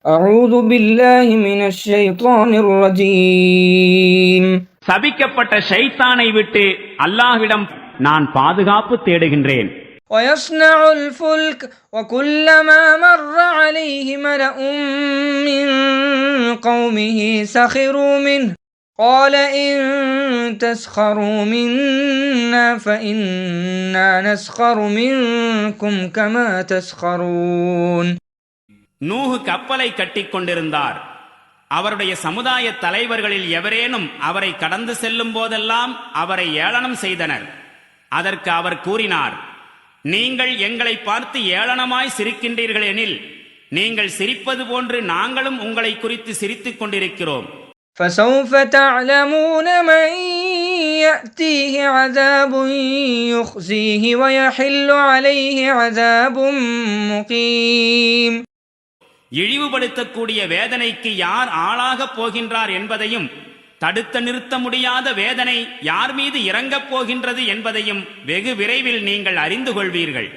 أعوذ بالله من الشيطان الرجيم. சபிக்கப்பட்ட ஷைத்தானை விட்டு அல்லாஹ்விடம் நான் பாதுகாப்பு தேடுகின்றேன். ويصنع الفلك وكلما مر عليه ملأ من قومه سخروا منه قال إن تسخروا منا فإنا نسخر منكم كما تسخرون. நூஹ் கப்பலை கட்டிக் கொண்டிருந்தார். அவருடைய சமுதாய தலைவர்களில் எவரேனும் அவரை கடந்து செல்லும் போதெல்லாம் அவரை ஏளனம் செய்தனர். அதற்கு அவர் கூறினார், நீங்கள் எங்களை பார்த்து ஏளனமாய் சிரிக்கின்றீர்கள் எனில் நீங்கள் சிரிப்பது போன்று நாங்களும் உங்களை குறித்து சிரித்துக் கொண்டிருக்கிறோம். فسوف تعلمون من يأتيه عذاب يخزيه ويحل عليه عذاب مقيم. இழிவுபடுத்தக்கூடிய வேதனைக்கு யார் ஆளாகப் போகின்றார் என்பதையும் தடுத்து நிறுத்த முடியாத வேதனை யார் மீது இறங்கப் போகின்றது என்பதையும் வெகு விரைவில் நீங்கள் அறிந்து கொள்வீர்கள்.